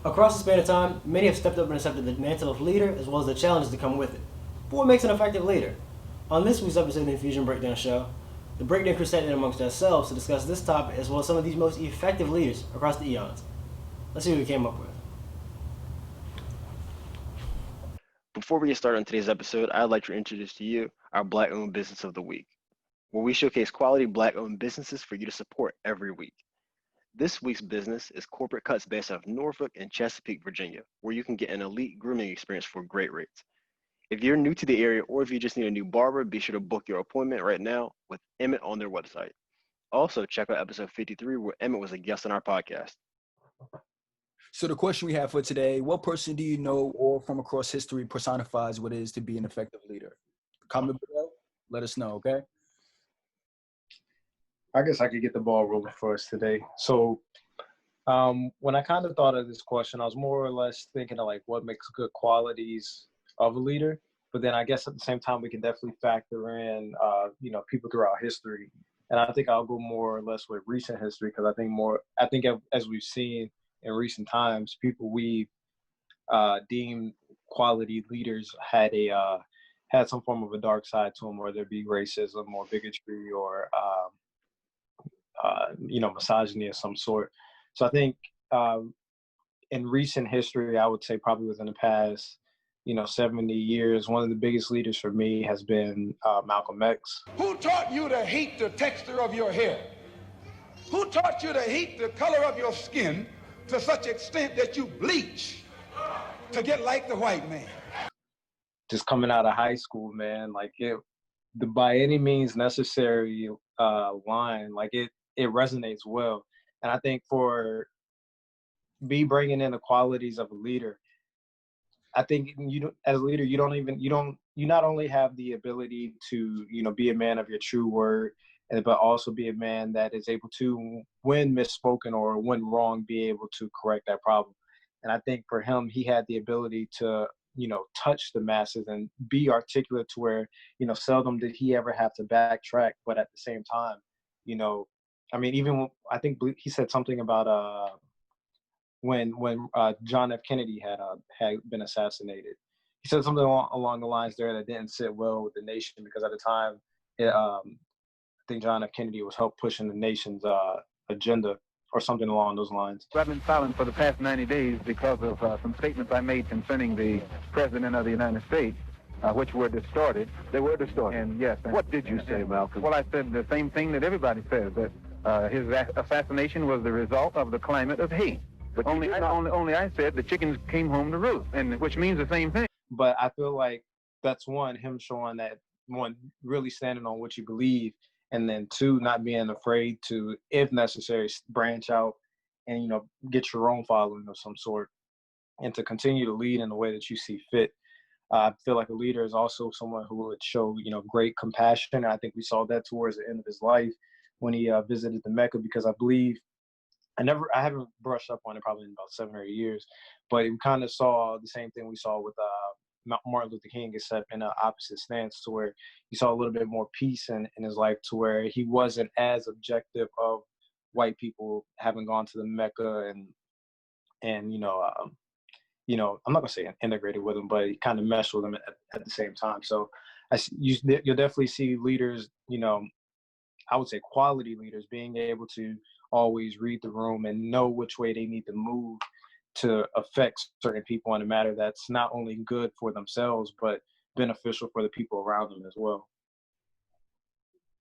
Across the span of time, many have stepped up and accepted the mantle of leader as well as the challenges that come with it. But what makes an effective leader? On this week's episode of the Infusion Breakdown Show, the breakdown crew sat in amongst ourselves to discuss this topic as well as some of these most effective leaders across the eons. Let's see what we came up with. Before we get started on today's episode, I'd like to introduce to you our Black-owned business of the week, where we showcase quality Black-owned businesses for you to support every week. This week's business is Corporate Cutz based out of Norfolk and Chesapeake, Virginia, where you can get an elite grooming experience for great rates. If you're new to the area or if you just need a new barber, be sure to book your appointment right now with Emmett on their website. Also, check out episode 53 where Emmett was a guest on our podcast. So the question we have for today, what person do you know or from across history personifies what it is to be an effective leader? Comment below, let us know, okay? I guess I could get the ball rolling for us today. So when I kind of thought of this question, I was more or less thinking of like what makes good qualities of a leader. But then I guess at the same time, we can definitely factor in, people throughout history. And I think I'll go more or less with recent history because I think as we've seen in recent times, people we deem quality leaders had some form of a dark side to them, whether it be racism or bigotry or misogyny of some sort. So I think in recent history, I would say probably within the past 70 years, one of the biggest leaders for me has been Malcolm X. Who taught you to hate the texture of your hair? Who taught you to hate the color of your skin to such extent that you bleach to get like the white man? Just coming out of high school, man, like the by any means necessary line, like it resonates well. And I think for me bringing in the qualities of a leader, I think as a leader, you not only have the ability to, be a man of your true word, but also be a man that is able to, when misspoken or when wrong, be able to correct that problem. And I think for him, he had the ability to, touch the masses and be articulate to where, seldom did he ever have to backtrack. But at the same time, I think he said something about when John F. Kennedy had been assassinated. He said something along the lines there that didn't sit well with the nation because at the time, I think John F. Kennedy was helped pushing the nation's agenda or something along those lines. I've been silent for the past 90 days because of some statements I made concerning the President of the United States, which were distorted. They were distorted. And yes. What did you say, Malcolm? Well, I said the same thing that everybody says, that his assassination was the result of the climate of hate. But only I said the chickens came home to roost, and which means the same thing. But I feel like that's him showing that, really standing on what you believe, and then two, not being afraid to, if necessary, branch out and, get your own following of some sort and to continue to lead in the way that you see fit. I feel like a leader is also someone who would show, great compassion. And I think we saw that towards the end of his life when he visited the Mecca, because I believe I haven't brushed up on it probably in about 7 or 8 years, but we kind of saw the same thing we saw with Martin Luther King, except in an opposite stance, to where you saw a little bit more peace in his life, to where he wasn't as objective of white people having gone to the Mecca and I'm not gonna say integrated with them, but he kind of meshed with them at the same time. So you'll definitely see leaders, I would say quality leaders, being able to always read the room and know which way they need to move to affect certain people in a matter that's not only good for themselves, but beneficial for the people around them as well.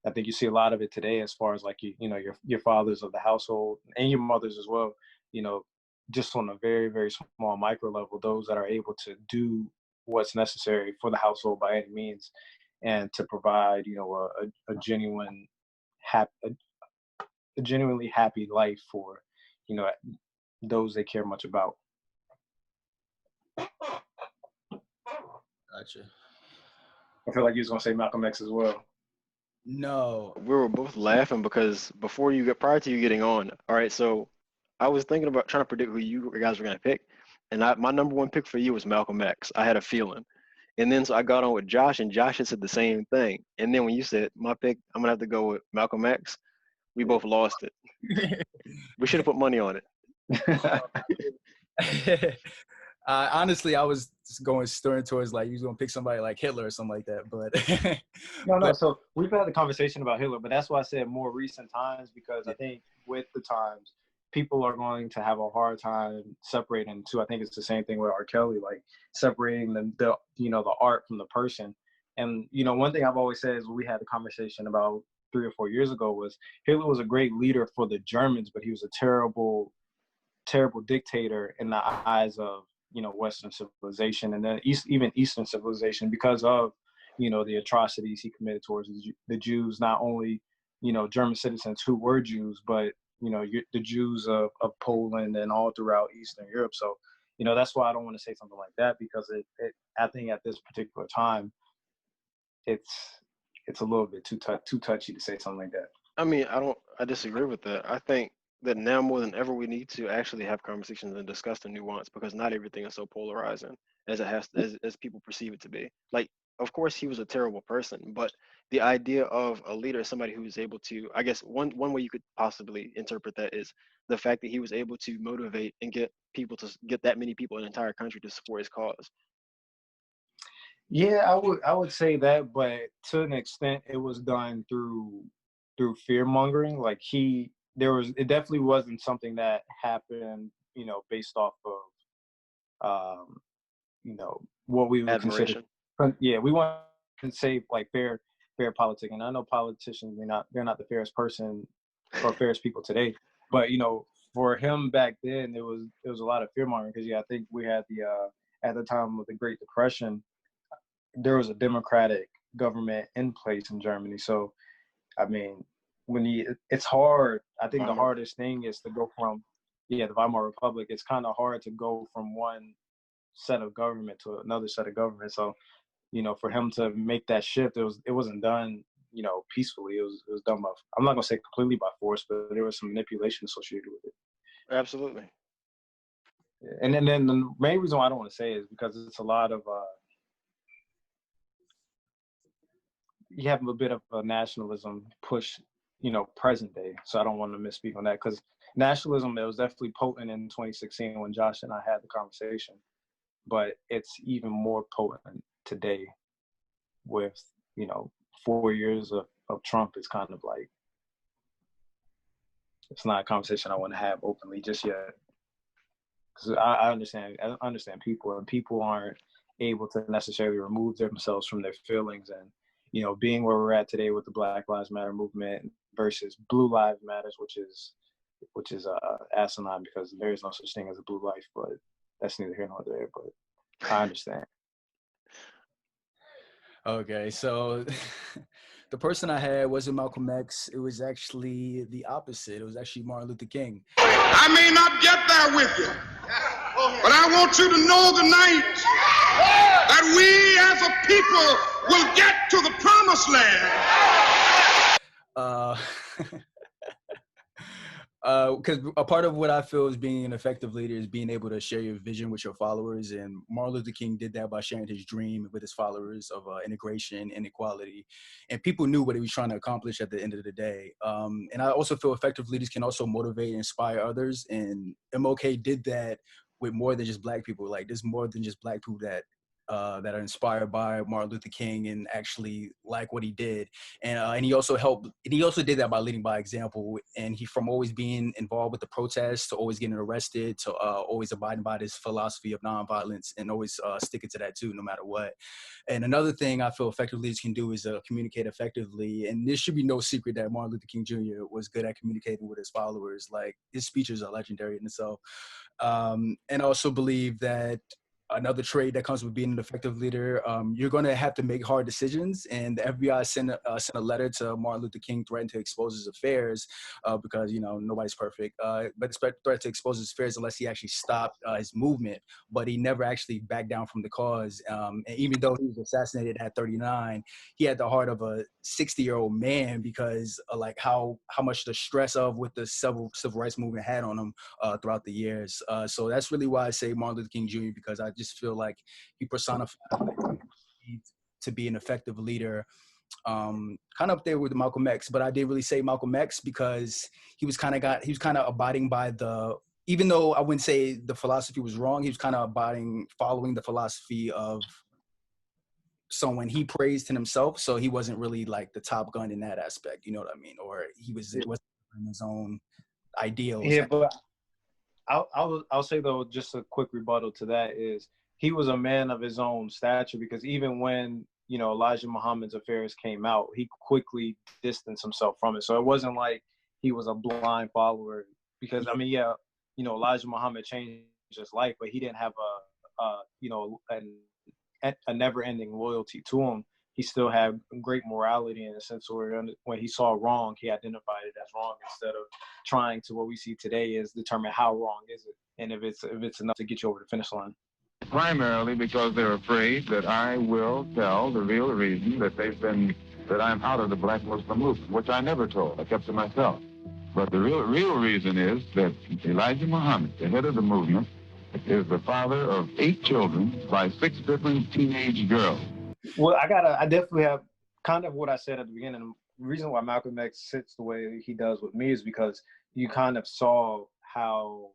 I think you see a lot of it today as far as like, your fathers of the household and your mothers as well, just on a very, very small micro level, those that are able to do what's necessary for the household by any means and to provide, a genuinely happy life for, those they care much about. Gotcha. I feel like you was gonna say Malcolm X as well. No. We were both laughing because prior to you getting on, all right, so I was thinking about trying to predict who you guys were going to pick, and my number one pick for you was Malcolm X. I had a feeling. And then so I got on with Josh, and Josh had said the same thing. And then when you said my pick, I'm going to have to go with Malcolm X, we both lost it. We should have put money on it. Honestly, I was just going stirring towards like, he was going to pick somebody like Hitler or something like that. But No. but, So we've had the conversation about Hitler, but that's why I said more recent times, because I think with the times, people are going to have a hard time separating two. I think it's the same thing with R. Kelly, like separating the the art from the person. And one thing I've always said is, we had a conversation about 3 or 4 years ago, was Hitler was a great leader for the Germans, but he was a terrible dictator in the eyes of Western civilization, and then even Eastern civilization, because of the atrocities he committed towards the Jews, not only German citizens who were Jews, but the Jews of Poland and all throughout Eastern Europe. So that's why I don't want to say something like that, because I think at this particular time it's a little bit too touchy to say something like that. I mean, I disagree with that. I think that now more than ever, we need to actually have conversations and discuss the nuance, because not everything is so polarizing as it has, as people perceive it to be. Like, of course, he was a terrible person, but the idea of a leader, somebody who is able to, I guess one way you could possibly interpret that is the fact that he was able to motivate and get that many people in an entire country to support his cause. Yeah, I would say that, but to an extent, it was done through fear mongering. Like it definitely wasn't something that happened, based off of, what we would consider. Admiration. Yeah, we want to say like fair politicking. And I know politicians, they're not the fairest person or fairest people today, but for him back then, it was a lot of fear mongering, because I think we had at the time of the Great Depression, there was a democratic government in place in Germany. So, I mean, it's hard. I think the hardest thing is to go from, the Weimar Republic. It's kind of hard to go from one set of government to another set of government. So, for him to make that shift, it wasn't done, peacefully. It was done by, I'm not gonna say completely by force, but there was some manipulation associated with it. Absolutely. And then the main reason why I don't want to say it is because it's a lot of you have a bit of a nationalism push, present day. So I don't want to misspeak on that, because nationalism, it was definitely potent in 2016 when Josh and I had the conversation, but it's even more potent today with, 4 years of Trump. It's kind of like, it's not a conversation I want to have openly just yet. Because I understand people, and people aren't able to necessarily remove themselves from their feelings. And being where we're at today with the Black Lives Matter movement versus Blue Lives Matters, which is asinine, because there is no such thing as a blue life, but that's neither here nor there. But I understand. Okay, so the person I had wasn't Malcolm X. It was actually the opposite. It was actually Martin Luther King. I may not get there with you, but I want you to know tonight that we as a people will get to the promised land. Because a part of what I feel is being an effective leader is being able to share your vision with your followers. And Martin Luther King did that by sharing his dream with his followers of integration and equality. And people knew what he was trying to accomplish at the end of the day. And I also feel effective leaders can also motivate and inspire others. And MLK did that with more than just Black people. Like, there's more than just Black people that are inspired by Martin Luther King and actually like what he did. And he also did that by leading by example. And he, from always being involved with the protests to always getting arrested to always abiding by this philosophy of nonviolence and always sticking to that too, no matter what. And another thing I feel effective leaders can do is communicate effectively. And there should be no secret that Martin Luther King Jr. was good at communicating with his followers. Like, his speeches are legendary in itself. And I also believe that another trait that comes with being an effective leader, you're going to have to make hard decisions. And the FBI sent a letter to Martin Luther King threatening to expose his affairs because, nobody's perfect. But it's threat to expose his affairs unless he actually stopped his movement. But he never actually backed down from the cause. And even though he was assassinated at 39, he had the heart of a 60-year-old man because like how much the stress of what the civil rights movement had on him throughout the years. So that's really why I say Martin Luther King Jr., because I just feel like he personified to be an effective leader, kind of up there with Malcolm X. But I didn't really say Malcolm X because he was kind of abiding by the even though I wouldn't say the philosophy was wrong, he was kind of following the philosophy of someone he praised in himself. So he wasn't really like the top gun in that aspect. You know what I mean? Or he was in his own ideals. Yeah, but I'll say though, just a quick rebuttal to that is he was a man of his own stature, because even when, you know, Elijah Muhammad's affairs came out, he quickly distanced himself from it. So it wasn't like he was a blind follower, because I mean, yeah, you know, Elijah Muhammad changed his life, but he didn't have you know, a never-ending loyalty to him. He still had great morality in a sense where when he saw wrong, he identified it as wrong, instead of trying to, what we see today is determine how wrong is it, and if it's enough to get you over the finish line. Primarily because they're afraid that I will tell the real reason that I'm out of the black Muslim movement, which I never told. I kept to myself. But the real reason is that Elijah Muhammad, the head of the movement, is the father of 8 children by 6 different teenage girls. Well, I definitely have kind of what I said at the beginning. The reason why Malcolm X sits the way he does with me is because you kind of saw how,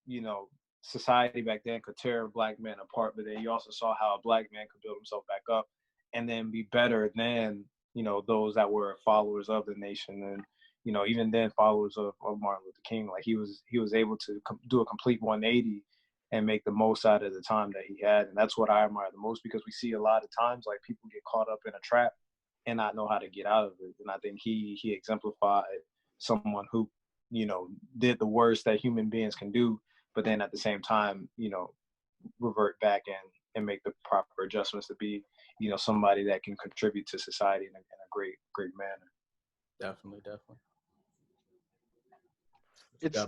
you know, society back then could tear black men apart, but then you also saw how a black man could build himself back up and then be better than, you know, those that were followers of the nation, and, you know, even then followers of Martin Luther King. Like he was able to do a complete 180 and make the most out of the time that he had. And that's what I admire the most, because we see a lot of times like people get caught up in a trap and not know how to get out of it. And I think he exemplified someone who, you know, did the worst that human beings can do, but then at the same time, you know, revert back and make the proper adjustments to be, you know, somebody that can contribute to society in a great manner. Definitely.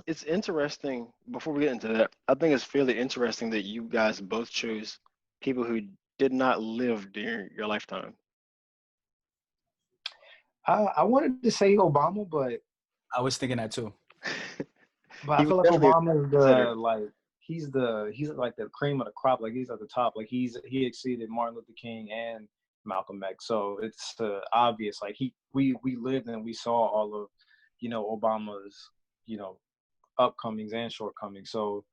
It's interesting. Before we get into that, I think it's fairly interesting that you guys both chose people who did not live during your lifetime. I wanted to say Obama, but I was thinking that too. But I feel like Obama is he's like the cream of the crop. Like he's at the top. Like he exceeded Martin Luther King and Malcolm X. So it's obvious. Like we lived and we saw all of, you know, Obama's, you know, upcomings and shortcomings. So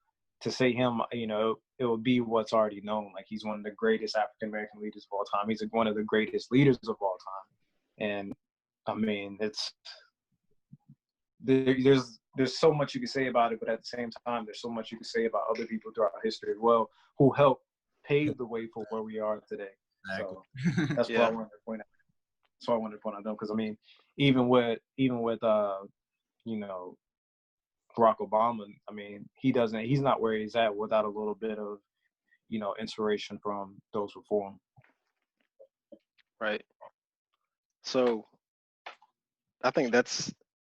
to say him, you know, it will be what's already known. Like he's one of the greatest African American leaders of all time. He's one of the greatest leaders of all time. And I mean, there's so much you can say about it, but at the same time, there's so much you can say about other people throughout history as well who helped pave the way for where we are today. Exactly. So that's what I wanted to point out. That's what I wanted to point out them, because I mean, even with you know, Barack Obama, I mean, he's not where he's at without a little bit of, you know, inspiration from those before him. Right. So I think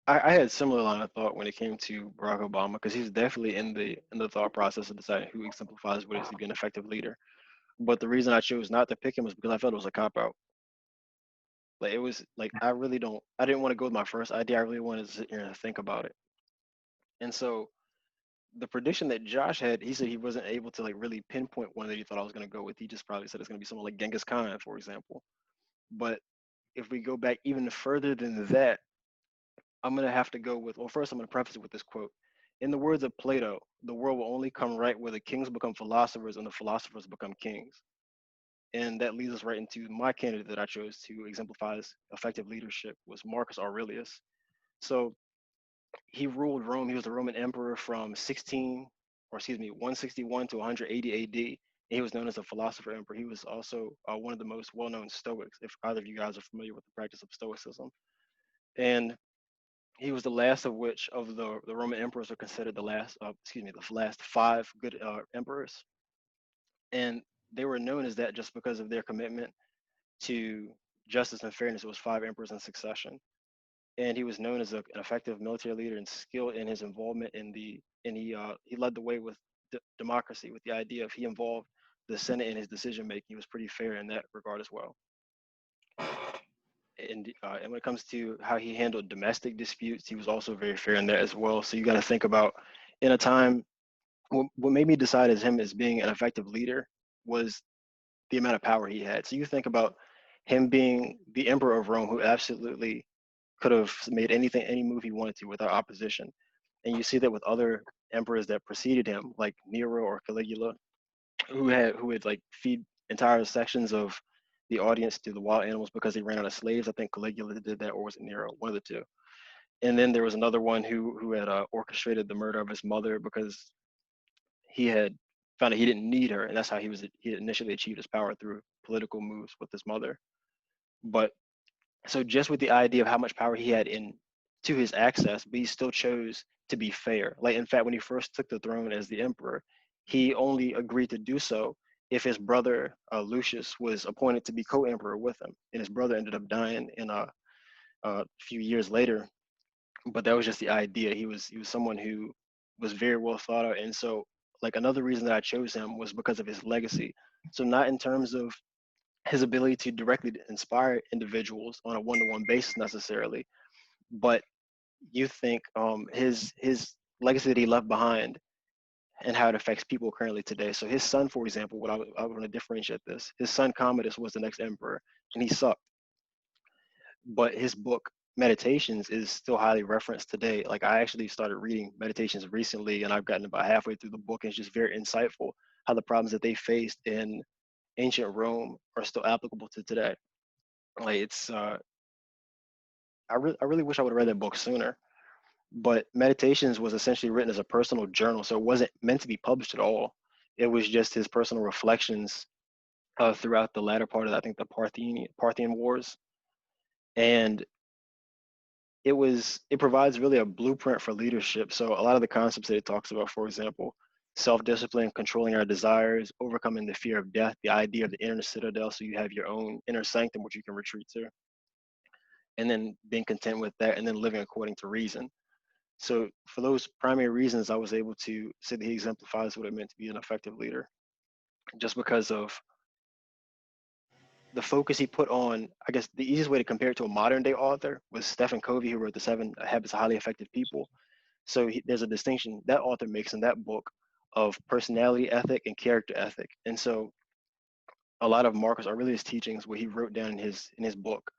I had similar line of thought when it came to Barack Obama, because he's definitely in the thought process of deciding who exemplifies what it is to be an effective leader. But the reason I chose not to pick him was because I felt it was a cop-out. Like it was like I didn't want to go with my first idea. I really wanted to sit here and think about it. And so the prediction that Josh had, he said he wasn't able to like really pinpoint one that he thought I was going to go with. He just probably said it's going to be someone like Genghis Khan, for example. But if we go back even further than that, I'm going to have to go with, well, first I'm going to preface it with this quote. In the words of Plato, the world will only come right where the kings become philosophers and the philosophers become kings. And that leads us right into my candidate that I chose to exemplify effective leadership was Marcus Aurelius. So he ruled Rome. He was the Roman emperor from 161 to 180 AD. And he was known as a philosopher emperor. He was also one of the most well-known Stoics, if either of you guys are familiar with the practice of Stoicism. And he was the last of which of the Roman emperors are considered the last 5 good emperors. And they were known as that just because of their commitment to justice and fairness. It was 5 emperors in succession. And he was known as an effective military leader and skilled in his involvement he led the way with democracy, with the idea of he involved the Senate in his decision making. He was pretty fair in that regard as well. And when it comes to how he handled domestic disputes, he was also very fair in that as well. So you got to think about, in a time, what made me decide as him as being an effective leader was the amount of power he had. So you think about him being the emperor of Rome, who absolutely could have made any move he wanted to without opposition. And you see that with other emperors that preceded him, like Nero or Caligula, who would like feed entire sections of the audience to the wild animals because they ran out of slaves. I think Caligula did that, or was it Nero? One of the two. And then there was another one who had orchestrated the murder of his mother because he had found that he didn't need her, and that's how he initially achieved his power through political moves with his mother. But so just with the idea of how much power he had in to his access, but he still chose to be fair. Like in fact, when he first took the throne as the emperor, he only agreed to do so if his brother Lucius was appointed to be co-emperor with him, and his brother ended up dying in a few years later. But that was just the idea. He was someone who was very well thought out, and so like another reason that I chose him was because of his legacy. So not in terms of his ability to directly inspire individuals on a one-to-one basis necessarily, but you think his legacy that he left behind and how it affects people currently today. So his son, for example, I want to differentiate this. His son Commodus was the next emperor, and he sucked. But his book Meditations is still highly referenced today. Like I actually started reading Meditations recently, and I've gotten about halfway through the book, and it's just very insightful how the problems that they faced in ancient Rome are still applicable to today. Like it's I really wish I would have read that book sooner. But Meditations was essentially written as a personal journal, so it wasn't meant to be published at all. It was just his personal reflections throughout the latter part of, I think, the Parthian Wars, and it provides really a blueprint for leadership. So a lot of the concepts that it talks about, for example, self-discipline, controlling our desires, overcoming the fear of death, the idea of the inner citadel, so you have your own inner sanctum which you can retreat to, and then being content with that, and then living according to reason. So for those primary reasons, I was able to say that he exemplifies what it meant to be an effective leader, just because of the focus he put on. I guess the easiest way to compare it to a modern day author was Stephen Covey, who wrote the 7 Habits of Highly Effective People. So there's a distinction that author makes in that book of personality ethic and character ethic. And so a lot of Marcus Aurelius teachings, what he wrote down in his book,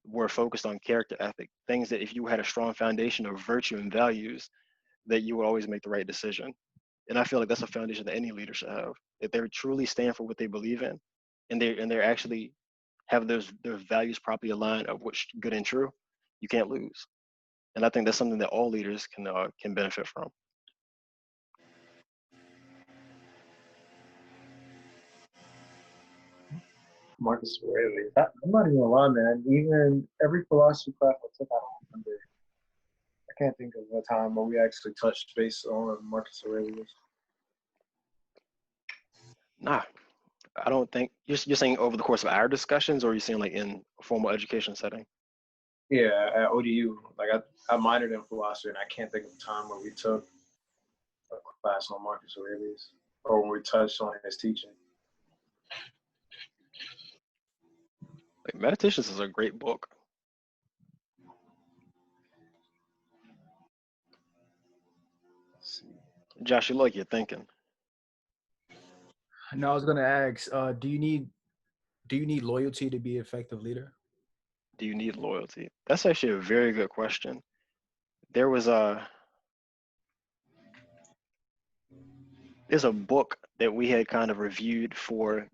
were focused on character ethic, things that if you had a strong foundation of virtue and values, that you would always make the right decision. And I feel like that's a foundation that any leader should have. If they truly stand for what they believe in, and they're actually have their values properly aligned of what's good and true, you can't lose. And I think that's something that all leaders can benefit from. Marcus Aurelius. I'm not even gonna lie, man. Even every philosophy class I took, I don't remember. I can't think of a time where we actually touched base on Marcus Aurelius. Nah, I don't think you're saying over the course of our discussions, or are you saying like in a formal education setting? Yeah, at ODU, like I minored in philosophy, and I can't think of a time where we took a class on Marcus Aurelius or when we touched on his teaching. Like Meditations is a great book. Let's see. Josh, you look like you're thinking. No, I was gonna ask, do you need loyalty to be an effective leader? Do you need loyalty? That's actually a very good question. There's a book that we had kind of reviewed for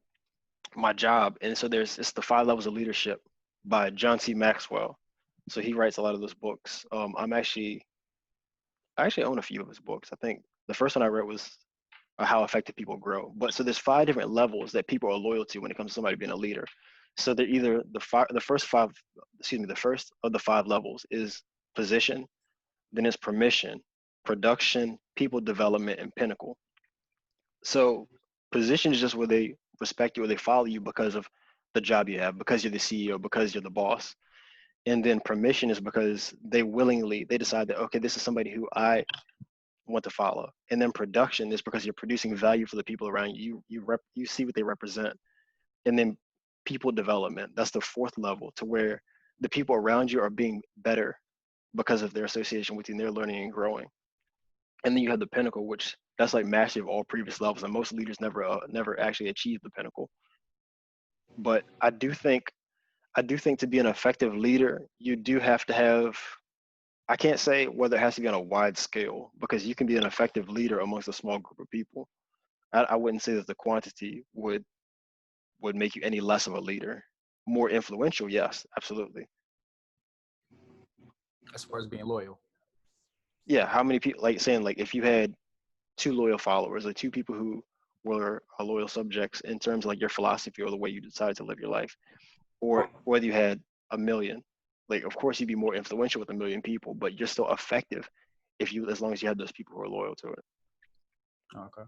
my job, and so it's the 5 Levels of Leadership by John C. Maxwell. So he writes a lot of those books. I actually own a few of his books. I think the first one I read was How Effective People Grow. But so there's 5 different levels that people are loyal to when it comes to somebody being a leader. So they're either the first of the 5 levels is position, then it's permission, production, people development, and pinnacle. So position is just where they respect you or they follow you because of the job you have, because you're the CEO, because you're the boss. And then permission is because they decide that, okay, this is somebody who I want to follow. And then production is because you're producing value for the people around you. You see what they represent. And then people development, that's the 4th level, to where the people around you are being better because of their association with you, and they're learning and growing. And then you have the pinnacle, which that's like mastery of all previous levels, and most leaders never actually achieve the pinnacle. But I do think to be an effective leader, you do have to have I can't say whether it has to be on a wide scale, because you can be an effective leader amongst a small group of people. I wouldn't say that the quantity would make you any less of a leader. More influential, yes, absolutely. As far as being loyal. Yeah, how many people, like saying, like if you had 2 loyal followers, like 2 people who were loyal subjects in terms of like your philosophy or the way you decide to live your life, or whether you had 1 million, like of course you'd be more influential with 1 million people, but you're still effective as long as you have those people who are loyal to it. Okay.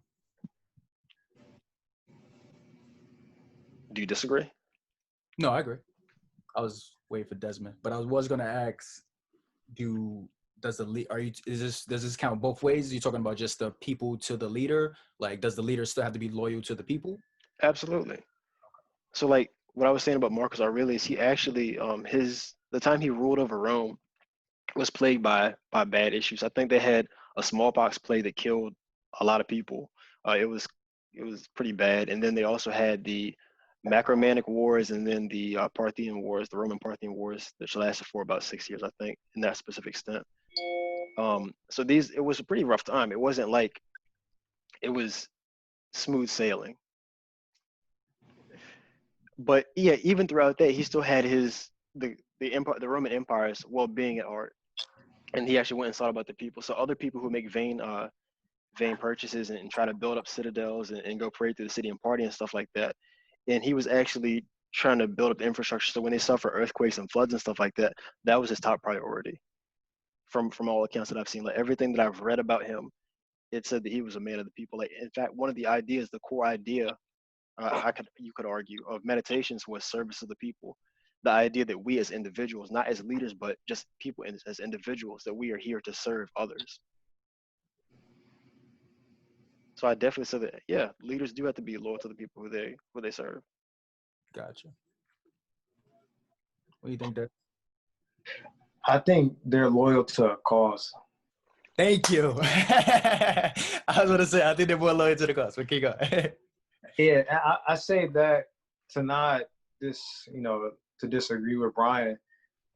Do you disagree? No, I agree. I was waiting for Desmond, but I was gonna ask, does this count both ways? Are you talking about just the people to the leader? Like, does the leader still have to be loyal to the people? Absolutely. So like what I was saying about Marcus Aurelius, he actually the time he ruled over Rome was plagued by bad issues. I think they had a smallpox plague that killed a lot of people. It was pretty bad, and then they also had the Macromanic Wars, and then the Parthian Wars, the Roman Parthian Wars, which lasted for about 6 years, I think, in that specific stint. So it was a pretty rough time. It wasn't like it was smooth sailing, but yeah, even throughout that, he still had the Roman Empire's well-being at heart, and he actually went and thought about the people. So other people who make vain purchases and try to build up citadels and go parade through the city and party and stuff like that, and he was actually trying to build up the infrastructure. So when they suffer earthquakes and floods and stuff like that, that was his top priority. From all accounts that I've seen, like everything that I've read about him, it said that he was a man of the people. Like in fact, one of the ideas, the core idea, you could argue, of meditations was service of the people. The idea that we as individuals, not as leaders, but just people as individuals, that we are here to serve others. So I definitely say that, yeah, leaders do have to be loyal to the people who they serve. Gotcha. What do you think, Dad? I think they're loyal to a cause. Thank you. I was going to say, I think they're more loyal to the cause, but keep going. Yeah, I say that to not to disagree with Bryan.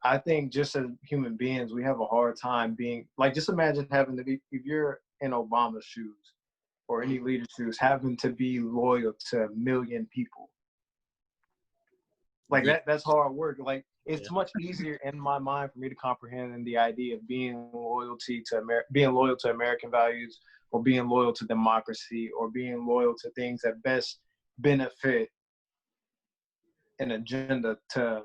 I think just as human beings, we have a hard time being like, just imagine having to be, if you're in Obama's shoes or any leader's shoes, having to be loyal to 1 million people. Like that's hard work. Like it's much easier in my mind for me to comprehend the idea of being loyal to American values, or being loyal to democracy, or being loyal to things that best benefit an agenda to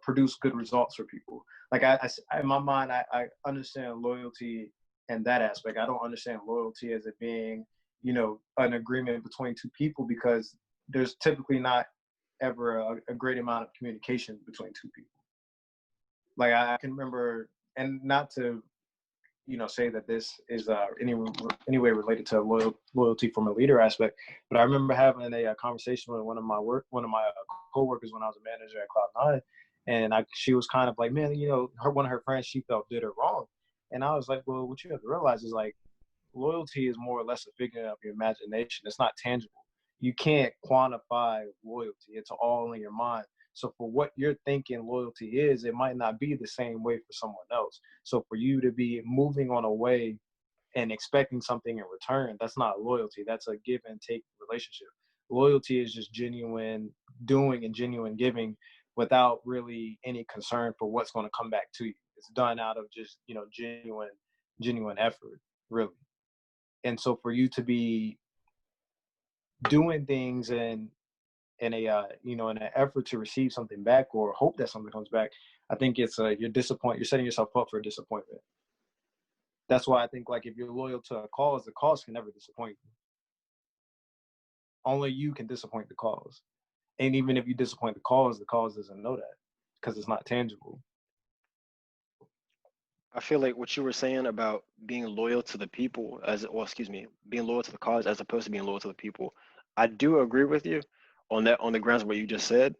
produce good results for people. Like I in my mind, I understand loyalty in that aspect. I don't understand loyalty as it being an agreement between 2 people, because there's typically not ever a great amount of communication between 2 people. Like I can remember, and not to say that this is any way related to loyalty from a leader aspect, but I remember having a conversation with one of my coworkers when I was a manager at Cloud9, and she was kind of like, man, one of her friends she felt did her wrong, and I was like, well, what you have to realize is like loyalty is more or less a figure of your imagination. It's not tangible. You can't quantify loyalty. It's all in your mind. So for what you're thinking loyalty is, it might not be the same way for someone else. So for you to be moving on a way and expecting something in return, that's not loyalty. That's a give and take relationship. Loyalty is just genuine doing and genuine giving without really any concern for what's going to come back to you. It's done out of just, genuine effort, really. And so for you to be doing things in an effort to receive something back or hope that something comes back, I think it's you're setting yourself up for disappointment. That's why I think, like, if you're loyal to a cause, the cause can never disappoint you. Only you can disappoint the cause. And even if you disappoint the cause doesn't know that, because it's not tangible. I feel like what you were saying about being loyal to the people being loyal to the cause as opposed to being loyal to the people, I do agree with you on that, on the grounds of what you just said.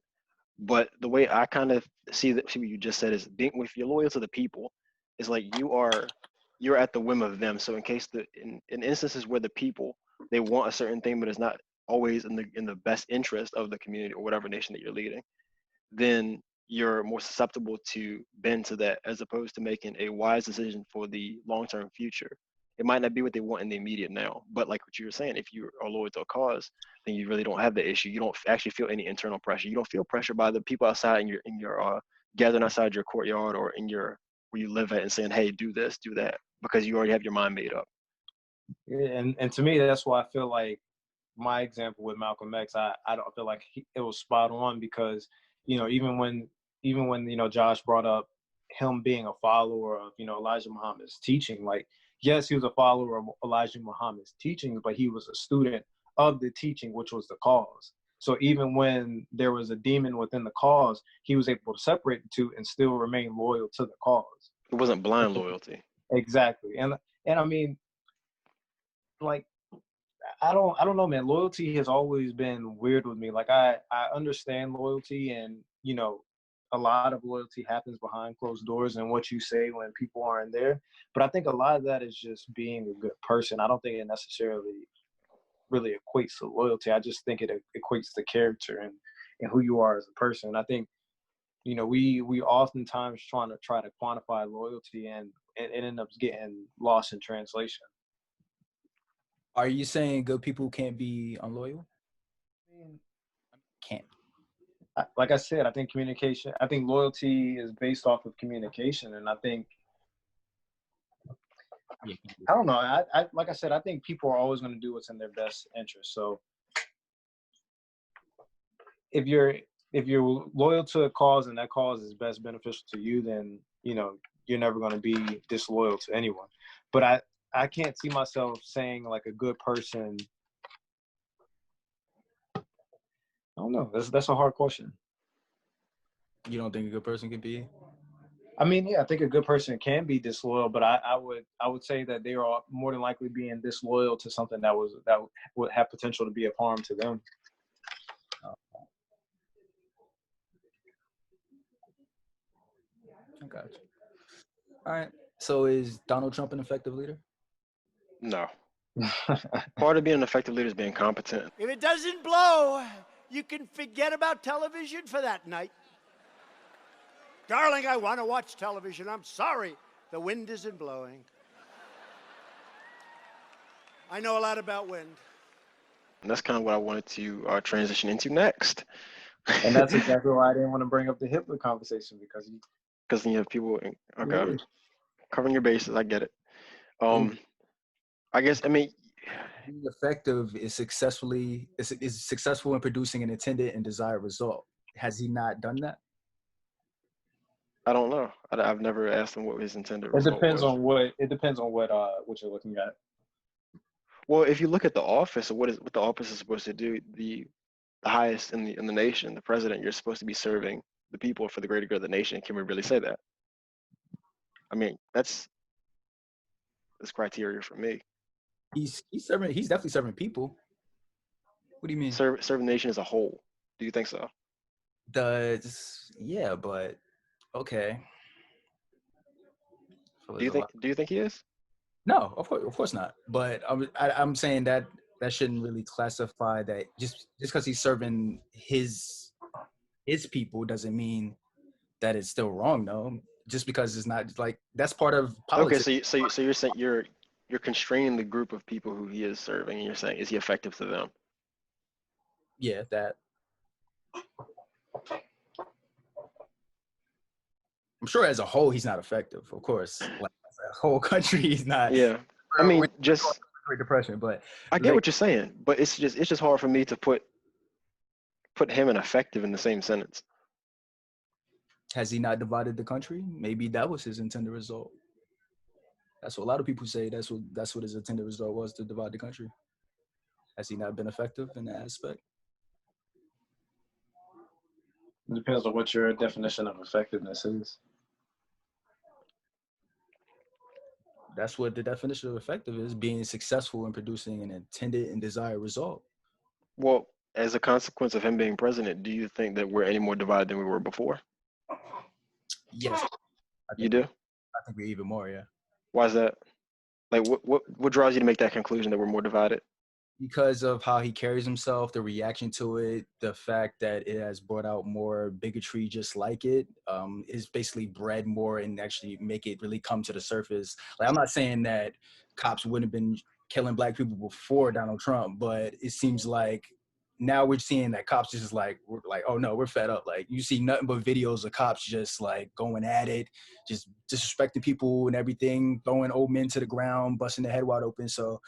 But the way I kind of see what you just said is, if you're loyal to the people, it's like you're at the whim of them. So in case in instances where the people, they want a certain thing, but it's not always in the best interest of the community or whatever nation that you're leading, then you're more susceptible to bend to that, as opposed to making a wise decision for the long-term future. It might not be what they want in the immediate now, but like what you were saying, if you are loyal to a cause, then you really don't have the issue. You don't actually feel any internal pressure. You don't feel pressure by the people outside in your gathering outside your courtyard or in your where you live at and saying, hey, do this, do that, because you already have your mind made up. Yeah, and to me, that's why I feel like my example with Malcolm X, I don't feel like it was spot on, because, you know, even when, you know, Josh brought up him being a follower of, you know, Elijah Muhammad's teaching, like, yes, he was a follower of Elijah Muhammad's teachings, but he was a student of the teaching, which was the cause. So even when there was a demon within the cause, he was able to separate the two and still remain loyal to the cause. It wasn't blind loyalty. Exactly. And I mean, like, I don't know, man. Loyalty has always been weird with me. Like, I understand loyalty, and, you know, a lot of loyalty happens behind closed doors and what you say when people aren't there. But I think a lot of that is just being a good person. I don't think it necessarily really equates to loyalty. I just think it equates to character and who you are as a person. I think, you know, we oftentimes try to quantify loyalty, and it ends up getting lost in translation. Are you saying good people can't be unloyal? Can't. Like I said, I think communication, I think loyalty is based off of communication. And I think, I don't know. I like I said, I think people are always going to do what's in their best interest. So if you're loyal to a cause and that cause is best beneficial to you, then, you know, you're never going to be disloyal to anyone. But I can't see myself saying like a good person. I don't know. That's a hard question. You don't think a good person can be? I mean, yeah, I think a good person can be disloyal, but I would say that they are more than likely being disloyal to something that would have potential to be of harm to them. I got you. All right. So is Donald Trump an effective leader? No. Part of being an effective leader is being competent. If it doesn't blow, you can forget about television for that night. Darling, I want to watch television. I'm sorry, the wind isn't blowing. I know a lot about wind. And that's kind of what I wanted to transition into next. And that's exactly why I didn't want to bring up the Hitler conversation, because then you have people, okay, covering your bases. I get it. I guess, I mean, being effective is successful in producing an intended and desired result. Has he not done that? I don't know. I've never asked him what his intended result was. It depends on what you're looking at. Well, if you look at the office, what the office is supposed to do, the highest in the nation, the president, you're supposed to be serving the people for the greater good of the nation. Can we really say that? I mean, that's criteria for me. He's definitely serving people. What do you mean? Serving the nation as a whole. Do you think so? Yeah, but okay. Do you think he is? No, of course not. But I'm saying that shouldn't really classify that just because he's serving his people doesn't mean that it's still wrong, though. Just because it's not, like, that's part of politics. Okay, so you're saying you're constraining the group of people who he is serving, and you're saying, is he effective to them? Yeah, that. I'm sure as a whole he's not effective, of course. Like, as a whole country, he's not. Yeah, I mean, just Great Depression, but I get what you're saying, but it's just hard for me to put him and effective in the same sentence. Has he not divided the country? Maybe that was his intended result. That's what a lot of people say. That's what his intended result was, to divide the country. Has he not been effective in that aspect? It depends on what your definition of effectiveness is. That's what the definition of effective is: being successful in producing an intended and desired result. Well, as a consequence of him being president, do you think that we're any more divided than we were before? Yes. You do? I think we're even more, yeah. Why is that? Like, what draws you to make that conclusion that we're more divided? because of how he carries himself, the reaction to it, the fact that it has brought out more bigotry just like it, is basically bred more and actually make it really come to the surface. Like, I'm not saying that cops wouldn't have been killing black people before Donald Trump, but it seems like now we're seeing that cops just we're like, oh no, we're fed up. Like, you see nothing but videos of cops just like going at it, just disrespecting people and everything, throwing old men to the ground, busting their head wide open. So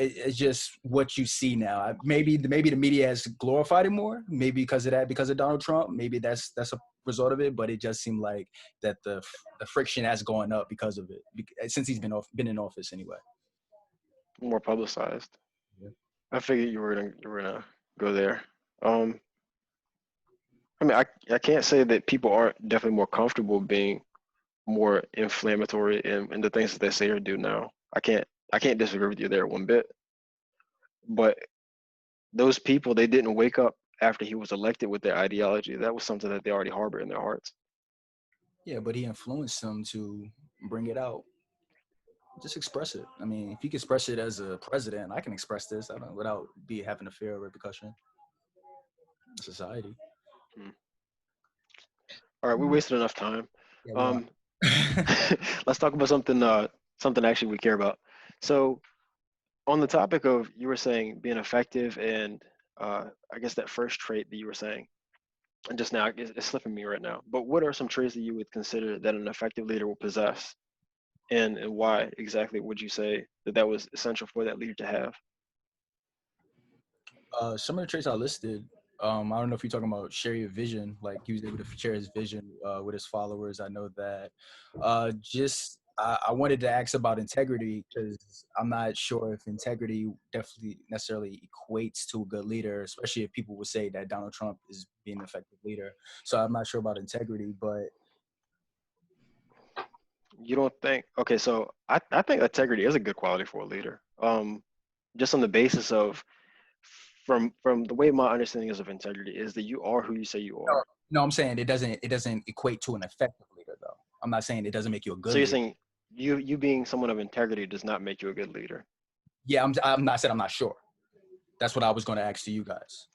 it's just what you see now. Maybe the media has glorified it more, maybe because of that, because of Donald Trump. Maybe that's a result of it, but it just seemed like that the friction has gone up because of it, since he's been in office anyway. More publicized. Yeah. I figured you were gonna go there. I mean, I can't say that people aren't definitely more comfortable being more inflammatory in the things that they say or do now. I can't disagree with you there one bit. But those people, they didn't wake up after he was elected with their ideology. That was something that they already harbor in their hearts. Yeah, but he influenced them to bring it out. Just express it. I mean, if you can express it as a president, I can express this without having a fear of repercussion in society. All right, we wasted enough time. Yeah, Let's talk about something actually we care about. So, on the topic of, you were saying being effective, and I guess that first trait that you were saying, and just now it's slipping me right now. But what are some traits that you would consider that an effective leader will possess, and why exactly would you say that was essential for that leader to have? Some of the traits I listed, I don't know if you're talking about share your vision, like he was able to share his vision with his followers. I know that. I wanted to ask about integrity, because I'm not sure if integrity definitely necessarily equates to a good leader, especially if people would say that Donald Trump is being an effective leader. So I'm not sure about integrity, but You don't think? Okay, so I think integrity is a good quality for a leader. Just on the basis of, from the way my understanding is of integrity is that you are who you say you are. no, I'm saying it doesn't equate to an effective leader though. I'm not saying it doesn't make you a good So you're leader. saying you being someone of integrity does not make you a good leader. Yeah, I'm not saying I'm not sure. That's what I was going to ask to you guys.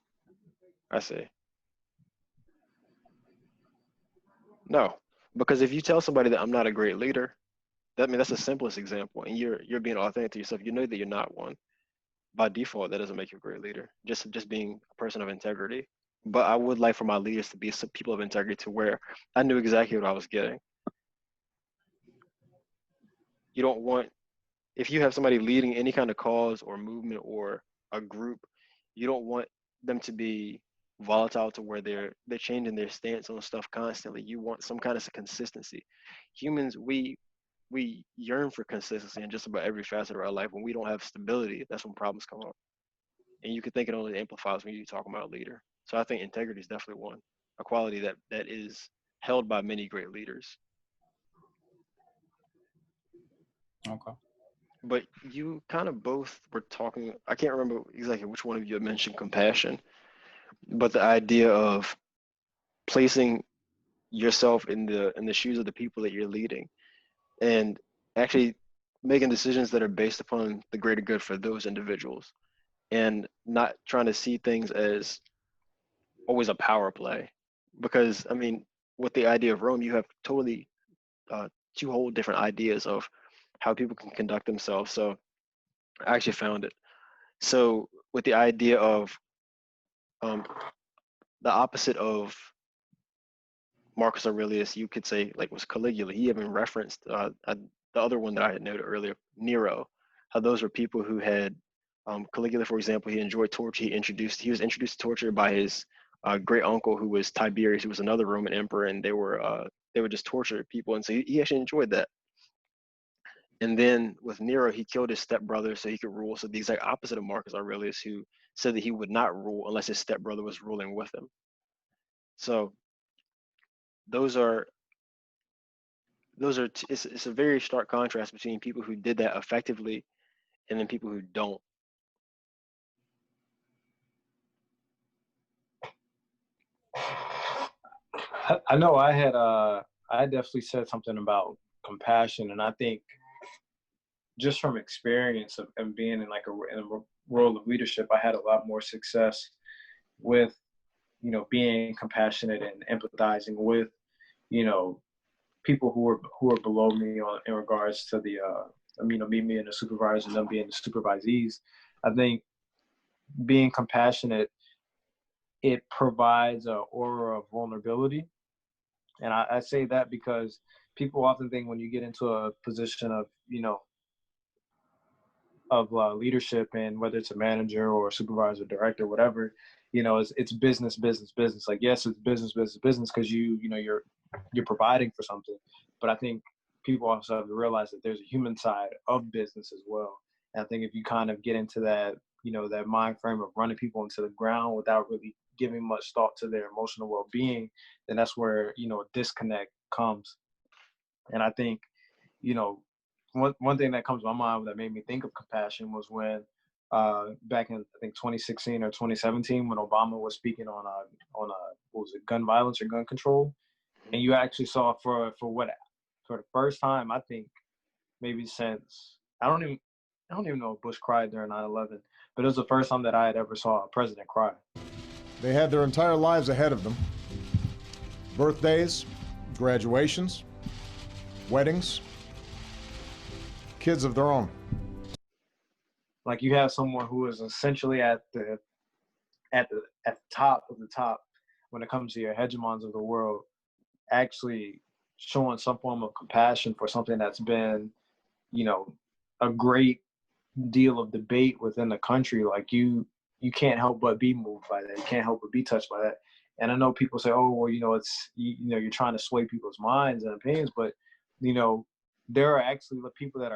I see. No, because if you tell somebody that I'm not a great leader, that's the simplest example, and you're being authentic to yourself. You know that you're not one. By default, that doesn't make you a great leader. Just being a person of integrity. But I would like for my leaders to be some people of integrity, to where I knew exactly what I was getting. You don't want, if you have somebody leading any kind of cause or movement or a group, you don't want them to be volatile to where they're changing their stance on stuff constantly. You want some kind of consistency. Humans, we yearn for consistency in just about every facet of our life. When we don't have stability, that's when problems come up. And you can think it only amplifies when you talk about a leader. So I think integrity is definitely one, a quality that is held by many great leaders. Okay. But you kind of both were talking, I can't remember exactly which one of you had mentioned compassion, but the idea of placing yourself in the shoes of the people that you're leading, and actually making decisions that are based upon the greater good for those individuals, and not trying to see things as always a power play. Because I mean, with the idea of Rome, you have totally two whole different ideas of how people can conduct themselves. So I actually found it. So with the idea of the opposite of Marcus Aurelius, you could say, like, was Caligula. He even referenced the other one that I had noted earlier, Nero, how those were people who had, Caligula, for example, he enjoyed torture. He was introduced to torture by his great uncle, who was Tiberius, who was another Roman emperor, and they would just torture people, and so he actually enjoyed that. And then with Nero, he killed his stepbrother so he could rule. So the exact opposite of Marcus Aurelius, who said that he would not rule unless his stepbrother was ruling with him. So those are it's a very stark contrast between people who did that effectively and then people who don't. I know I definitely said something about compassion, and I think just from experience of and being in like in a role of leadership, I had a lot more success with, you know, being compassionate and empathizing with, you know, people who are below me in regards to the, you know, me being a supervisor and them being the supervisees. I think being compassionate, it provides an aura of vulnerability. And I say that because people often think when you get into a position of, you know, of leadership, and whether it's a manager or a supervisor, director, whatever, you know, it's business, business, business. Like, yes, it's business, business, business, because you know, you're providing for something. But I think people also have to realize that there's a human side of business as well. And I think if you kind of get into that, you know, that mind frame of running people into the ground without really giving much thought to their emotional well-being, then that's where, you know, a disconnect comes. And I think, you know, one thing that comes to my mind that made me think of compassion was when back in, I think, 2016 or 2017, when Obama was speaking on what was it, gun violence or gun control, and you actually saw for the first time, I think maybe since I don't even know if Bush cried during 9/11, but it was the first time that I had ever saw a president cry. They had their entire lives ahead of them. Birthdays, graduations, weddings, kids of their own. Like, you have someone who is essentially at the top of the top when it comes to your hegemons of the world, actually showing some form of compassion for something that's been, you know, a great deal of debate within the country. Like, you can't help but be moved by that. You can't help but be touched by that. And I know people say, oh, well, you know, it's, you know, you're trying to sway people's minds and opinions, but, you know, there are actually the people that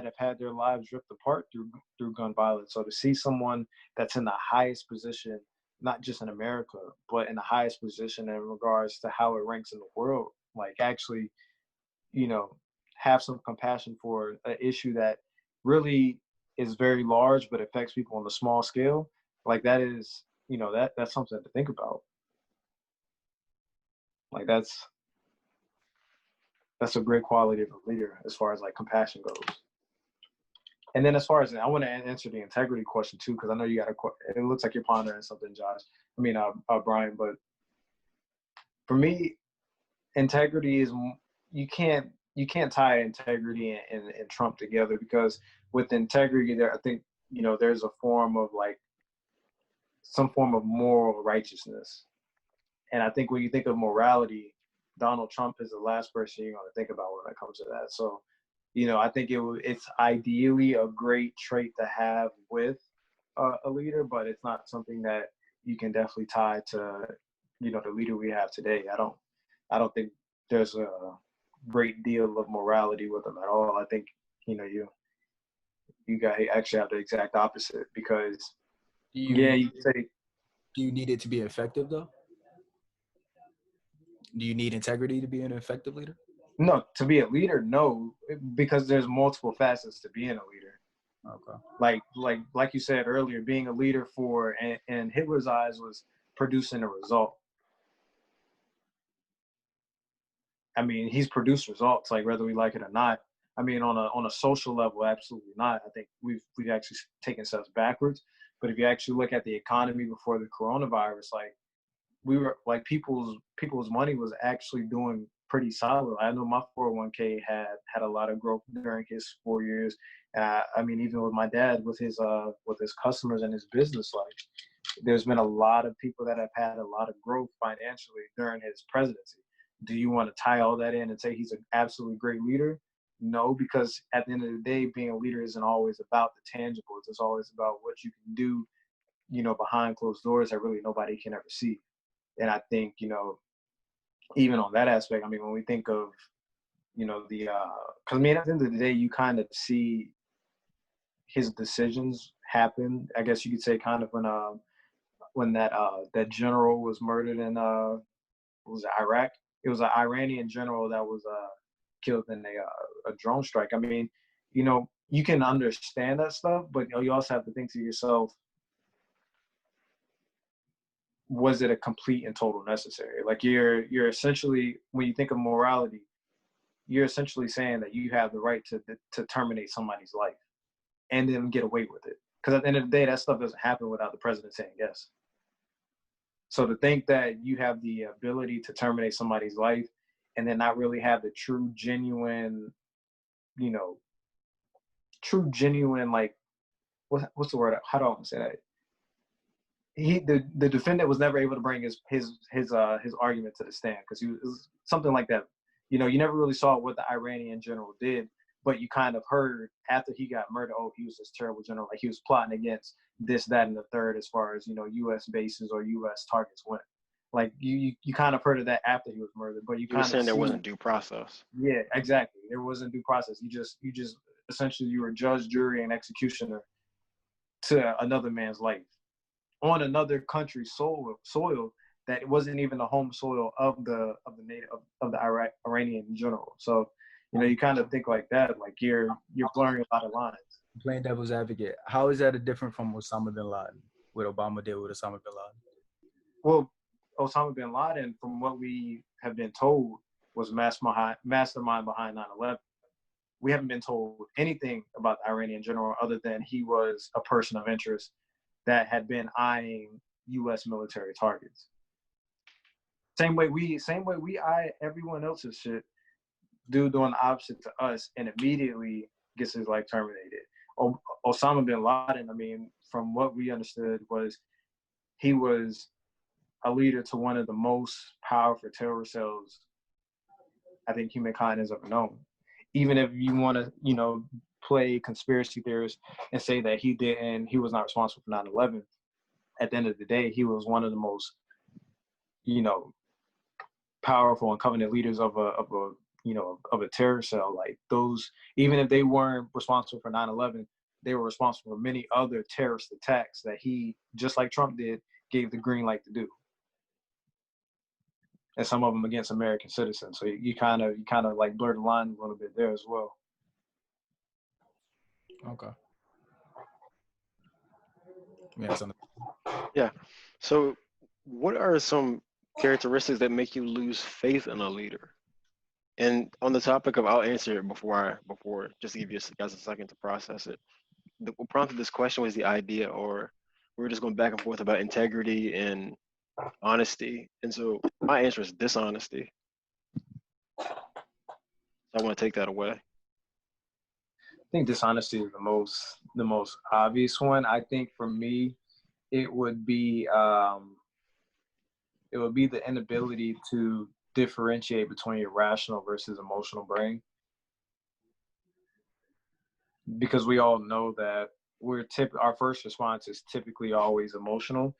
have had their lives ripped apart through gun violence. So to see someone that's in the highest position, not just in America, but in the highest position in regards to how it ranks in the world, like, actually, you know, have some compassion for an issue that really is very large but affects people on a small scale, like, that is, you know, that's something to think about. Like, that's a great quality of a leader as far as, like, compassion goes. And then as far as, I want to answer the integrity question too, because I know you got it looks like you're pondering something, Josh. I mean, Bryan. But for me, integrity is, you can't tie integrity and Trump together, because with integrity there, I think, you know, there's a form of, like, some form of moral righteousness. And I think when you think of morality, Donald Trump is the last person you're going to think about when it comes to that. So, you know, I think it's ideally a great trait to have with a leader, but it's not something that you can definitely tie to, you know, the leader we have today. I don't think there's a great deal of morality with them at all. I think, you know, you guys actually have the exact opposite, because you say, do you need it to be effective though? Do you need integrity to be an effective leader? No, to be a leader, no, because there's multiple facets to being a leader. Okay. Like you said earlier, being a leader in Hitler's eyes was producing a result. I mean, he's produced results, like, whether we like it or not. I mean, on a social level, absolutely not. I think we've actually taken steps backwards. But if you actually look at the economy before the coronavirus, like, we were, like, people's money was actually doing pretty solid. I know my 401k had a lot of growth during his 4 years. I mean, even with my dad, with his customers and his business, like, there's been a lot of people that have had a lot of growth financially during his presidency. Do you want to tie all that in and say he's an absolutely great leader? No, because at the end of the day, being a leader isn't always about the tangibles. It's always about what you can do, you know, behind closed doors that really nobody can ever see. And I think, you know, even on that aspect, I mean, when we think of, you know, because, I mean, at the end of the day, you kind of see his decisions happen, I guess you could say, kind of when that general was murdered in, what was it, Iraq? It was an Iranian general that was killed in a drone strike. I mean, you know, you can understand that stuff, but you also have to think to yourself, was it a complete and total necessary? Like, you're essentially, when you think of morality, you're essentially saying that you have the right to terminate somebody's life and then get away with it. Because at the end of the day, that stuff doesn't happen without the president saying yes. So to think that you have the ability to terminate somebody's life and then not really have the true, genuine, like, what's the word? How do I want to say that? The defendant was never able to bring his argument to the stand because he was something like that. You never really saw what the Iranian general did, but you kind of heard after he got murdered, oh, he was this terrible general, like he was plotting against this, that, and the third as far as, U.S. bases or U.S. targets went. Like you kind of heard of that after he was murdered, but you kind of saying there wasn't due process. Yeah, exactly. There wasn't due process. You just essentially you were judge, jury, and executioner to another man's life on another country's soil that it wasn't even the home soil of the Iranian general. So, you kind of think like that, like you're blurring a lot of lines. Playing devil's advocate, how is that different from Osama bin Laden? What Obama did with Osama bin Laden? Well, Osama bin Laden, from what we have been told, was mastermind behind 9/11. We haven't been told anything about the Iranian general other than he was a person of interest that had been eyeing U.S. military targets. Same way we eye everyone else's shit, dude doing the opposite to us and immediately gets his life terminated. Osama bin Laden, from what we understood, was he was a leader to one of the most powerful terror cells I think humankind has ever known. Even if you want to, play conspiracy theorists and say that he was not responsible for 9/11, at the end of the day, he was one of the most, powerful and covenant leaders of a terror cell. Like those, even if they weren't responsible for 9/11, they were responsible for many other terrorist attacks that he, just like Trump did, gave the green light to do. And some of them against American citizens. So you kind of like blur the line a little bit there as well. Okay. Yeah. Yeah. So what are some characteristics that make you lose faith in a leader? And on the topic of, I'll answer it before just to give you guys a second to process it. What prompted this question was the idea, or we were just going back and forth about integrity and honesty. And so my answer is dishonesty. So I want to take that away. I think dishonesty is the most obvious one. I think for me, it would be the inability to differentiate between your rational versus emotional brain. Because we all know that our first response is typically always emotional.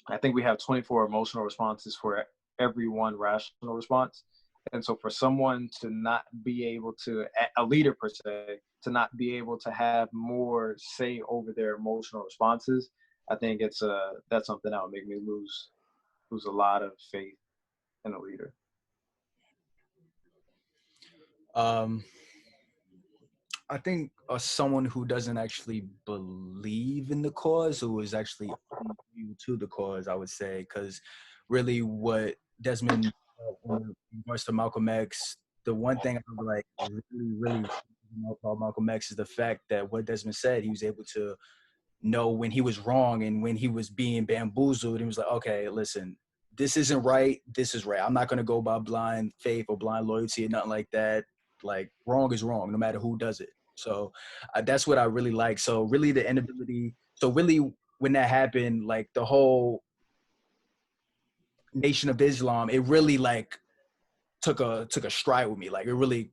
I think we have 24 emotional responses for every one rational response. And so for someone to not be able to, a leader per se, to not be able to have more say over their emotional responses, I think that's something that would make me lose a lot of faith in a leader. I think someone who doesn't actually believe in the cause, who is actually new to the cause, I would say, because really what Desmond, in regards to Malcolm X, the one thing I'm like really about Malcolm X is the fact that what Desmond said, he was able to know when he was wrong and when he was being bamboozled. He was like, okay, listen, this isn't right. This is right. I'm not going to go by blind faith or blind loyalty or nothing like that. Like wrong is wrong, no matter who does it. So that's what I really like. So really the inability. So really when that happened, like the whole Nation of Islam, it really like took a stride with me. Like it really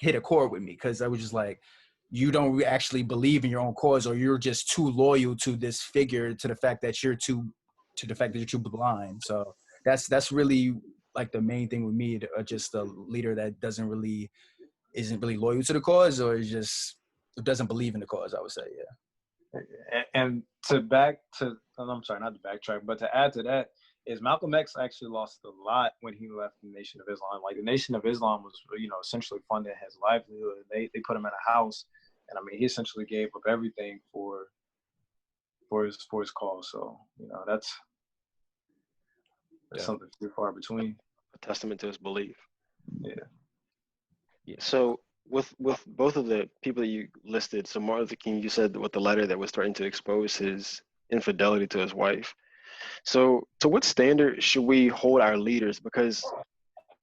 hit a chord with me, because I was just like, you don't actually believe in your own cause, or you're just too loyal to this figure, to the fact that you're too blind. So that's really like the main thing with me, just a leader that isn't really loyal to the cause, or just doesn't believe in the cause, I would say. Yeah. And I'm sorry, not to backtrack, but to add to that, is Malcolm X actually lost a lot when he left the Nation of Islam. Like the Nation of Islam was, essentially funding his livelihood. They put him in a house, and he essentially gave up everything for his cause. So that's something too far between. A testament to his belief. Yeah. So with both of the people that you listed, so Martin Luther King, you said with the letter that was threatening to expose his infidelity to his wife. So to what standard should we hold our leaders? Because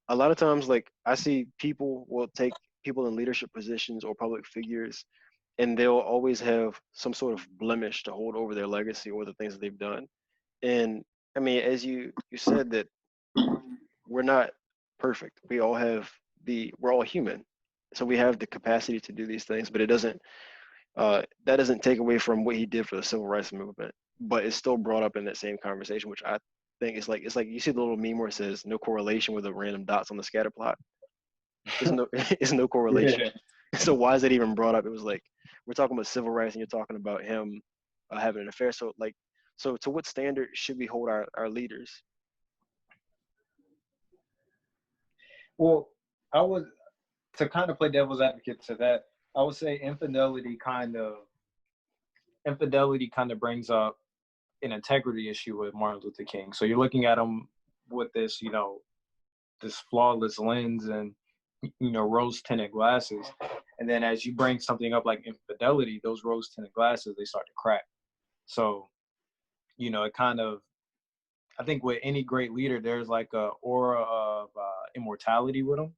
a lot of times, like I see people will take people in leadership positions or public figures, and they'll always have some sort of blemish to hold over their legacy or the things that they've done. And I mean, as you said that we're not perfect. We're all human. So we have the capacity to do these things, but it doesn't that doesn't take away from what he did for the civil rights movement. But it's still brought up in that same conversation, which I think is like, it's like you see the little meme where it says no correlation with the random dots on the scatter plot. There's no it's no correlation. Yeah. So why is that even brought up? It was like we're talking about civil rights and you're talking about him having an affair. So like, so to what standard should we hold our leaders? Well, I would, to kind of play devil's advocate to that, I would say infidelity kind of brings up an integrity issue with Martin Luther King. So you're looking at him with this, this flawless lens and, rose-tinted glasses. And then as you bring something up like infidelity, those rose-tinted glasses, they start to crack. So, it kind of, I think with any great leader, there's like a aura of immortality with them.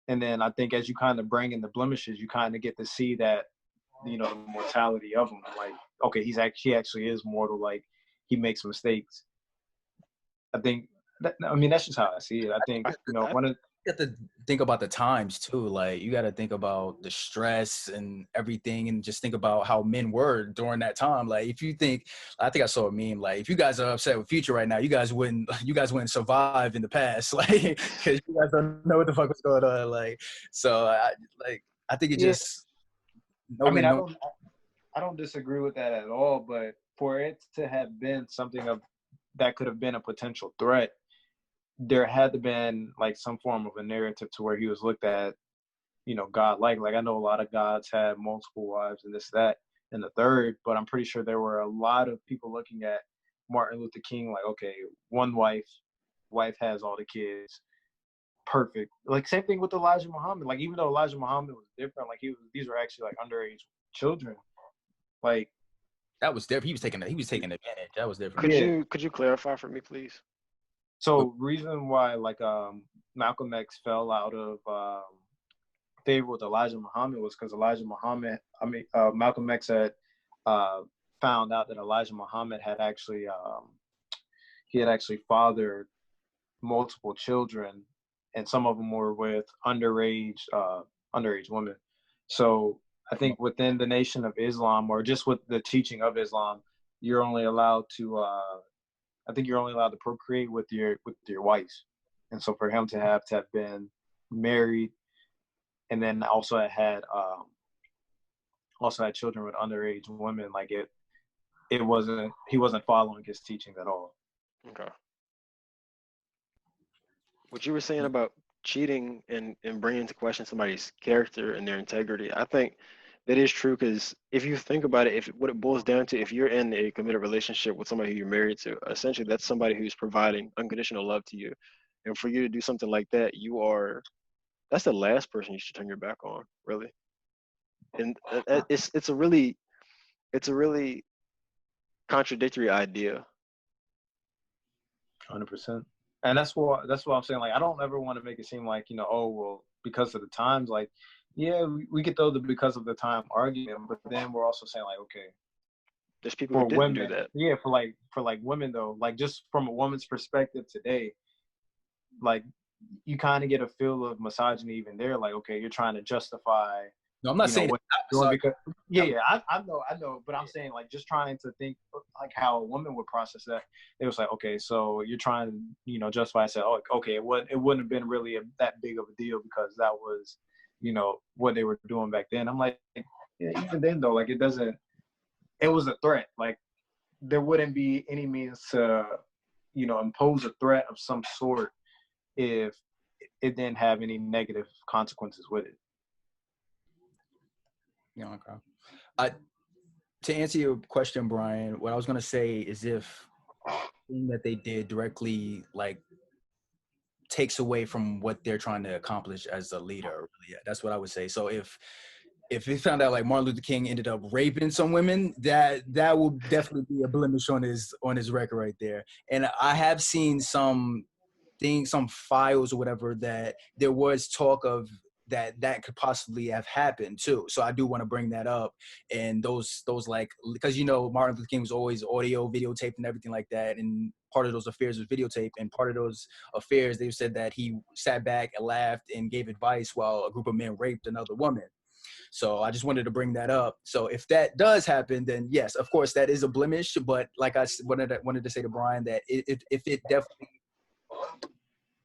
And then I think as you kind of bring in the blemishes, you kind of get to see that, the mortality of him. Like, okay, he actually is mortal. Like, he makes mistakes. I think, that's just how I see it. I think, one of You have to think about the times too. Like, you got to think about the stress and everything, and just think about how men were during that time. Like, if you think, I think I saw a meme, like, if you guys are upset with Future right now, you guys wouldn't survive in the past, like, because you guys don't know what the fuck was going on. Like, so I think it just. I don't disagree with that at all. But for it to have been something that could have been a potential threat, there had to been like some form of a narrative to where he was looked at, God-like. Like, I know a lot of gods had multiple wives and this, that, and the third, but I'm pretty sure there were a lot of people looking at Martin Luther King like, okay, one wife has all the kids, perfect. Like, same thing with Elijah Muhammad. Like, even though Elijah Muhammad was different, like these were actually like underage children. Like, that was different. He was taking advantage. That was different. Could you clarify for me, please? So reason why like Malcolm X fell out of favor with Elijah Muhammad was because Malcolm X had found out that Elijah Muhammad had actually fathered multiple children, and some of them were with underage women. So I think within the Nation of Islam, or just with the teaching of Islam, you're only allowed to procreate with your wife. And so for him to have been married, and then also had children with underage women, like he wasn't following his teachings at all. Okay. What you were saying about cheating and bringing into question somebody's character and their integrity, I think that is true, because if you think about it, what it boils down to, if you're in a committed relationship with somebody who you're married to, essentially that's somebody who's providing unconditional love to you. And for you to do something like that, that's the last person you should turn your back on, really. And it's a really contradictory idea. 100%. And that's what I'm saying. Like, I don't ever want to make it seem like, oh, well, because of the times, like, yeah, we could throw the because of the time argument, but then we're also saying like, okay, there's people who didn't do that. Yeah, for women though, like just from a woman's perspective today, like you kind of get a feel of misogyny even there. Like, okay, you're trying to justify. No, I'm not saying what because I know, but I'm saying like just trying to think like how a woman would process that. It was like, okay, so you're trying to justify. Say, oh, okay, it wouldn't have been really that big of a deal because that was what they were doing back then. I'm like, yeah, even then though, like it was a threat. Like there wouldn't be any means to impose a threat of some sort if it didn't have any negative consequences with it. Yeah, okay. To answer your question, Brian, what I was gonna say is if that they did directly like takes away from what they're trying to accomplish as a leader. Really. Yeah, that's what I would say. So if it found out like Martin Luther King ended up raping some women, that will definitely be a blemish on his record right there. And I have seen some files or whatever that there was talk of that could possibly have happened too. So I do want to bring that up. And those like, because Martin Luther King was always audio, videotaped, and everything like that. And part of those affairs was videotape. And part of those affairs, they said that he sat back and laughed and gave advice while a group of men raped another woman. So I just wanted to bring that up. So if that does happen, then yes, of course, that is a blemish. But like I wanted to say to Bryan, that if it definitely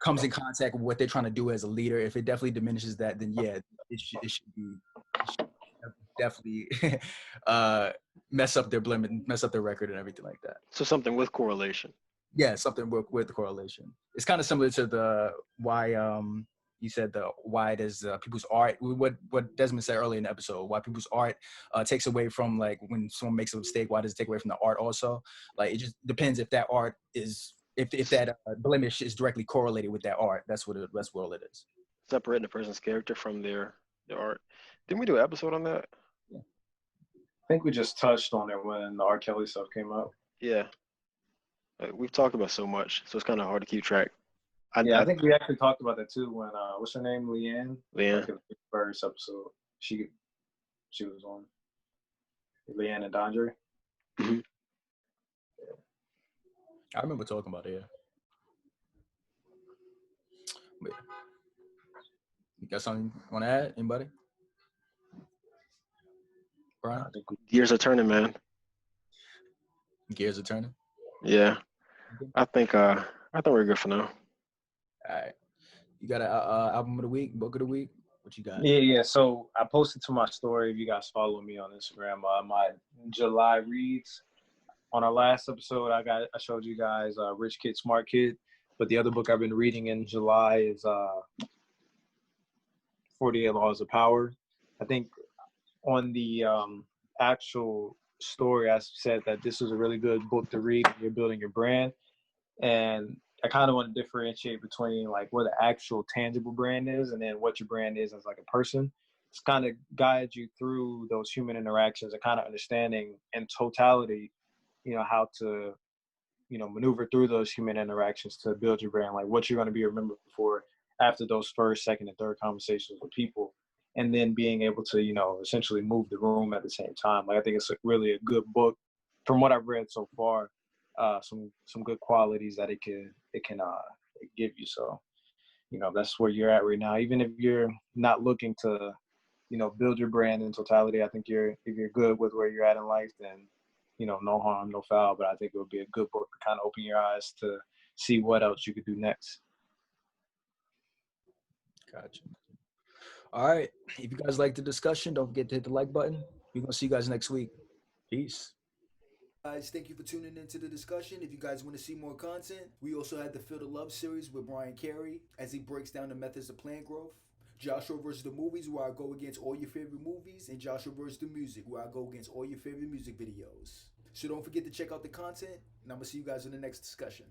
comes in contact with what they're trying to do as a leader, if it definitely diminishes that, then yeah, it should definitely mess up their record and everything like that. So something with correlation. Yeah, something with the correlation. It's kind of similar to the why you said why does people's art, what Desmond said earlier in the episode, why people's art takes away from, like, when someone makes a mistake, why does it take away from the art also? Like, it just depends if that art is, if that blemish is directly correlated with that art. That's what it is. Separating a person's character from their art. Didn't we do an episode on that? I think we just touched on it when the R. Kelly stuff came up. Yeah. We've talked about so much, so it's kind of hard to keep track. I think we actually talked about that too when what's her name, Leanne? Like in the first episode, she was on. Leanne and Dondre. Mm-hmm. Yeah. I remember talking about it. Yeah. Wait. You got something you want to add? Anybody? Bryan? Gears are turning, man. Gears are turning. Yeah. I think we're good for now. All right. You got an album of the week, book of the week? What you got? Yeah. So I posted to my story, if you guys follow me on Instagram, my July reads. On our last episode, I showed you guys Rich Kid, Smart Kid. But the other book I've been reading in July is 48 Laws of Power. I think on the actual story, I said that this was a really good book to read when you're building your brand. And I kind of want to differentiate between like where the actual tangible brand is and then what your brand is as like a person. It's kind of guides you through those human interactions and kind of understanding in totality, how to, maneuver through those human interactions to build your brand, like what you're going to be remembered for after those first, second, and third conversations with people. And then being able to, essentially move the room at the same time. Like, I think it's really a good book from what I've read so far. Some good qualities that it can give you. So, that's where you're at right now. Even if you're not looking to, build your brand in totality, I think if you're good with where you're at in life, then, no harm, no foul. But I think it would be a good book to kind of open your eyes to see what else you could do next. Gotcha. All right. If you guys like the discussion, don't forget to hit the like button. We're going to see you guys next week. Peace. Guys, thank you for tuning into the discussion. If you guys want to see more content, we also had the Feel the Love series with Bryan Carey as he breaks down the methods of plant growth. Joshua versus the movies, where I go against all your favorite movies, and Joshua versus the music, where I go against all your favorite music videos. So don't forget to check out the content, and I'm going to see you guys in the next discussion.